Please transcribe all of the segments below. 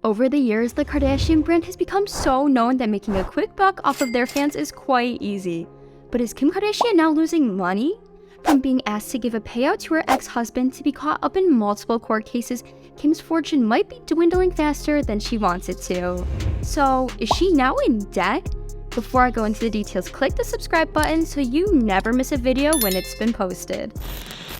Over the years, the Kardashian brand has become so known that making a quick buck off of their fans is quite easy. But is Kim Kardashian now losing money? From being asked to give a payout to her ex-husband to be caught up in multiple court cases, Kim's fortune might be dwindling faster than she wants it to. So, is she now in debt? Before I go into the details, click the subscribe button so you never miss a video when it's been posted.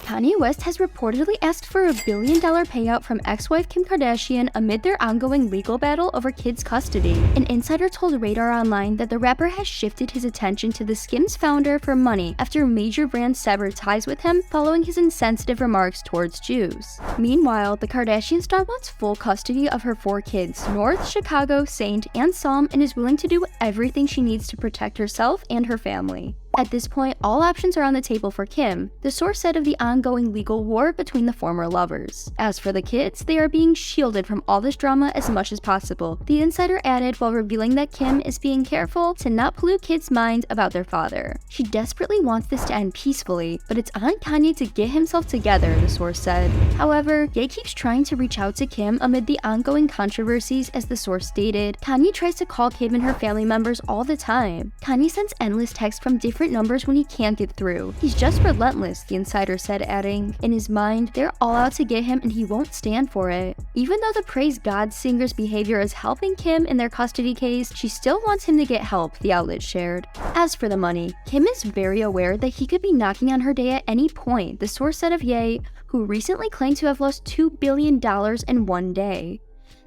Kanye West has reportedly asked for a $1 billion payout from ex-wife Kim Kardashian amid their ongoing legal battle over kids' custody. An insider told Radar Online that the rapper has shifted his attention to the Skims founder for money after major brands severed ties with him following his insensitive remarks towards Jews. Meanwhile, the Kardashian star wants full custody of her 4 kids, North, Chicago, Saint, and Psalm, and is willing to do everything she needs to protect herself and her family. At this point, all options are on the table for Kim, the source said of the ongoing legal war between the former lovers. As for the kids, they are being shielded from all this drama as much as possible, the insider added while revealing that Kim is being careful to not pollute kids' minds about their father. She desperately wants this to end peacefully, but it's on Kanye to get himself together, the source said. However, Ye keeps trying to reach out to Kim amid the ongoing controversies. As the source stated, Kanye tries to call Kim and her family members all the time. Kanye sends endless texts from different numbers when he can't get through. He's just relentless, the insider said, adding, in his mind, they're all out to get him and he won't stand for it. Even though the Praise God singer's behavior is helping Kim in their custody case, she still wants him to get help, the outlet shared. As for the money, Kim is very aware that he could be knocking on her door at any point, the source said of Ye, who recently claimed to have lost $2 billion in one day.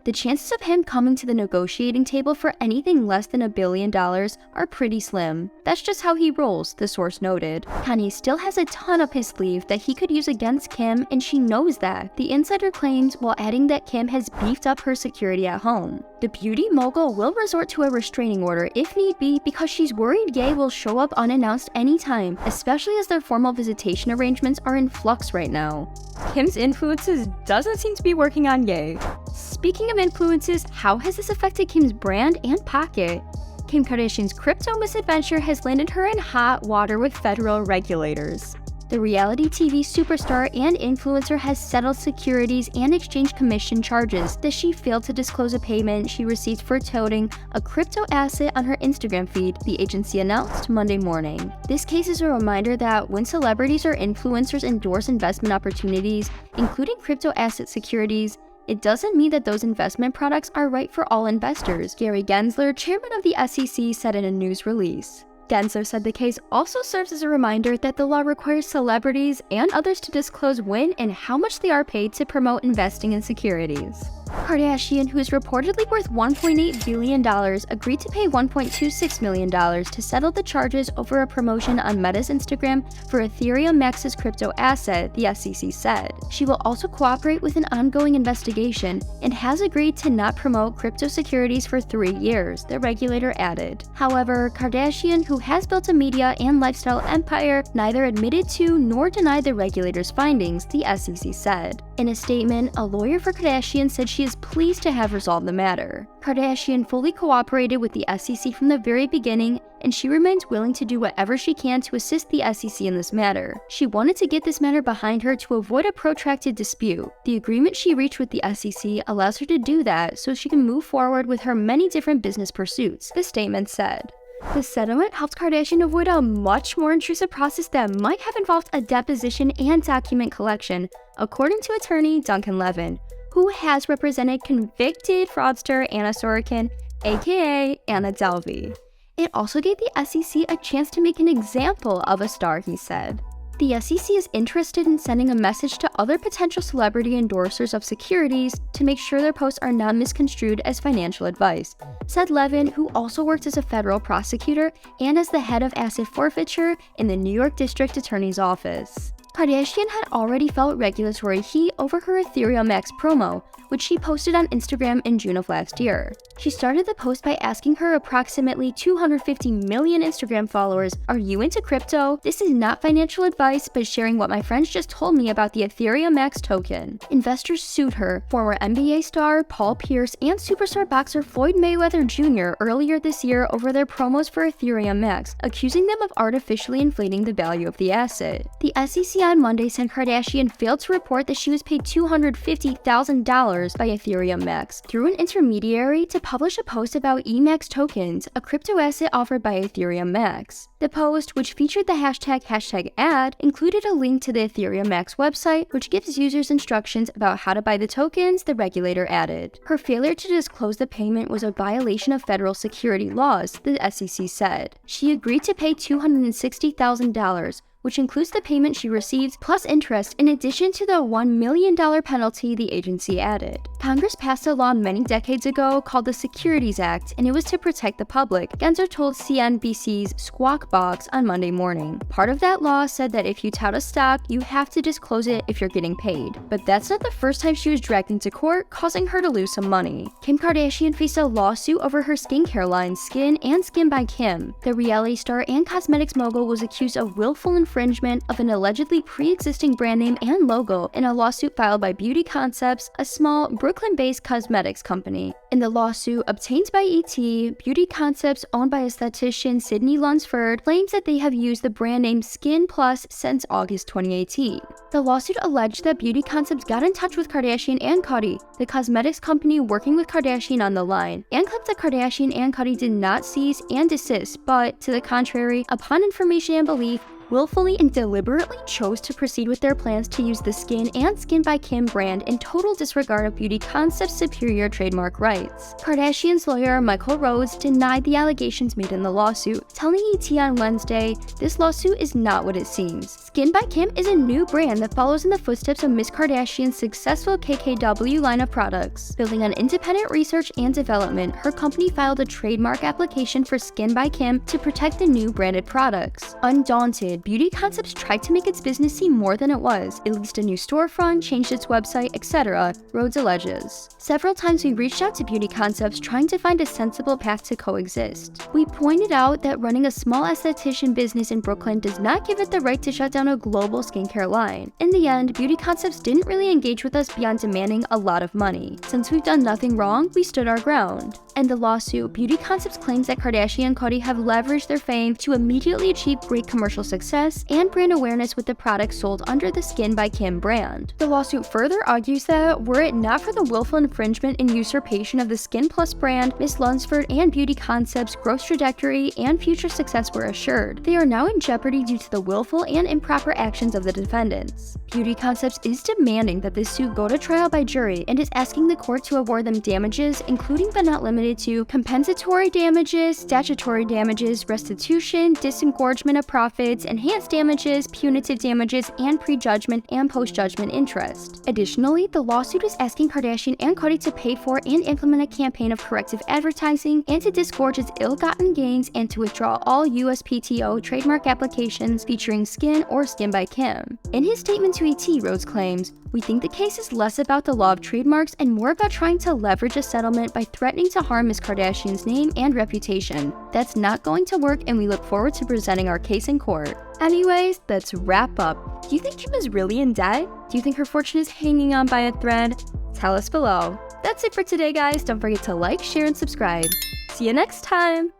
The chances of him coming to the negotiating table for anything less than $1 billion are pretty slim. That's just how he rolls, the source noted. Kanye still has a ton up his sleeve that he could use against Kim, and she knows that, the insider claimed, while adding that Kim has beefed up her security at home. The beauty mogul will resort to a restraining order if need be because she's worried Ye will show up unannounced anytime, especially as their formal visitation arrangements are in flux right now. Kim's influences doesn't seem to be working on Ye. Speaking of influences, how has this affected Kim's brand and pocket? Kim Kardashian's crypto misadventure has landed her in hot water with federal regulators. The reality TV superstar and influencer has settled Securities and Exchange Commission charges that she failed to disclose a payment she received for toting a crypto asset on her Instagram feed, the agency announced Monday morning. This case is a reminder that when celebrities or influencers endorse investment opportunities, including crypto asset securities, it doesn't mean that those investment products are right for all investors, Gary Gensler, chairman of the SEC, said in a news release. Gensler said the case also serves as a reminder that the law requires celebrities and others to disclose when and how much they are paid to promote investing in securities. Kardashian, who is reportedly worth $1.8 billion, agreed to pay $1.26 million to settle the charges over a promotion on Meta's Instagram for Ethereum Max's crypto asset, the SEC said. She will also cooperate with an ongoing investigation and has agreed to not promote crypto securities for 3 years, the regulator added. However, Kardashian, who has built a media and lifestyle empire, neither admitted to nor denied the regulator's findings, the SEC said. In a statement, a lawyer for Kardashian said she is pleased to have resolved the matter. Kardashian fully cooperated with the SEC from the very beginning, and she remains willing to do whatever she can to assist the SEC in this matter. She wanted to get this matter behind her to avoid a protracted dispute. The agreement she reached with the SEC allows her to do that so she can move forward with her many different business pursuits, the statement said. The settlement helped Kardashian avoid a much more intrusive process that might have involved a deposition and document collection, according to attorney Duncan Levin, who has represented convicted fraudster Anna Sorokin, aka Anna Delvey. It also gave the SEC a chance to make an example of a star, he said. The SEC is interested in sending a message to other potential celebrity endorsers of securities to make sure their posts are not misconstrued as financial advice, said Levin, who also worked as a federal prosecutor and as the head of asset forfeiture in the New York District Attorney's Office. Kardashian had already felt regulatory heat over her Ethereum Max promo, which she posted on Instagram in June of last year. She started the post by asking her approximately 250 million Instagram followers, "Are you into crypto? This is not financial advice, but sharing what my friends just told me about the Ethereum Max token." Investors sued her, former NBA star Paul Pierce and superstar boxer Floyd Mayweather Jr. earlier this year over their promos for Ethereum Max, accusing them of artificially inflating the value of the asset. The SEC on Monday said Kardashian failed to report that she was paid $250,000 by Ethereum Max through an intermediary to publish a post about EMAX tokens, a crypto asset offered by Ethereum Max. The post, which featured the hashtag ad, included a link to the Ethereum Max website, which gives users instructions about how to buy the tokens the regulator added. Her failure to disclose the payment was a violation of federal security laws, the SEC said. She agreed to pay $260,000, which includes the payment she receives plus interest in addition to the $1 million penalty the agency added. Congress passed a law many decades ago called the Securities Act, and it was to protect the public, Gensler told CNBC's Squawk Box on Monday morning. Part of that law said that if you tout a stock, you have to disclose it if you're getting paid. But that's not the first time she was dragged into court, causing her to lose some money. Kim Kardashian faced a lawsuit over her skincare lines Skin and Skin by Kim. The reality star and cosmetics mogul was accused of willful infringement of an allegedly pre-existing brand name and logo in a lawsuit filed by Beauty Concepts, a small Brooklyn-based cosmetics company. In the lawsuit obtained by ET, Beauty Concepts, owned by esthetician Sydney Lunsford, claims that they have used the brand name Skin Plus since August 2018. The lawsuit alleged that Beauty Concepts got in touch with Kardashian and Cudi, the cosmetics company working with Kardashian on the line, and claimed that Kardashian and Cudi did not cease and desist, but, to the contrary, upon information and belief, willfully and deliberately chose to proceed with their plans to use the Skin and Skin by Kim brand in total disregard of Beauty Concepts' superior trademark rights. Kardashian's lawyer, Michael Rhodes, denied the allegations made in the lawsuit, telling ET on Wednesday, "This lawsuit is not what it seems. Skin by Kim is a new brand that follows in the footsteps of Miss Kardashian's successful KKW line of products. Building on independent research and development, her company filed a trademark application for Skin by Kim to protect the new branded products. Undaunted, Beauty Concepts tried to make its business seem more than it was. It leased a new storefront, changed its website, etc., Rhodes alleges. Several times we reached out to Beauty Concepts trying to find a sensible path to coexist. We pointed out that running a small esthetician business in Brooklyn does not give it the right to shut down a global skincare line. In the end, Beauty Concepts didn't really engage with us beyond demanding a lot of money. Since we've done nothing wrong, we stood our ground." In the lawsuit, Beauty Concepts claims that Kardashian and Cudi have leveraged their fame to immediately achieve great commercial success and brand awareness with the products sold under the Skin by Kim brand. The lawsuit further argues that, were it not for the willful infringement and usurpation of the Skin Plus brand, Miss Lunsford and Beauty Concepts' growth trajectory and future success were assured. They are now in jeopardy due to the willful and improper actions of the defendants. Beauty Concepts is demanding that this suit go to trial by jury and is asking the court to award them damages, including but not limited to compensatory damages, statutory damages, restitution, disgorgement of profits, enhanced damages, punitive damages, and prejudgment and post-judgment interest. Additionally, the lawsuit is asking Kardashian and Cudi to pay for and implement a campaign of corrective advertising and to disgorge its ill-gotten gains and to withdraw all USPTO trademark applications featuring Skin or Skin by Kim. In his statement to ET, Rhodes claims, "We think the case is less about the law of trademarks and more about trying to leverage a settlement by threatening to harm Ms. Kardashian's name and reputation. That's not going to work, and we look forward to presenting our case in court." Anyways, let's wrap up. Do you think Kim is really in debt? Do you think her fortune is hanging on by a thread? Tell us below. That's it for today, guys. Don't forget to like, share, and subscribe. See you next time!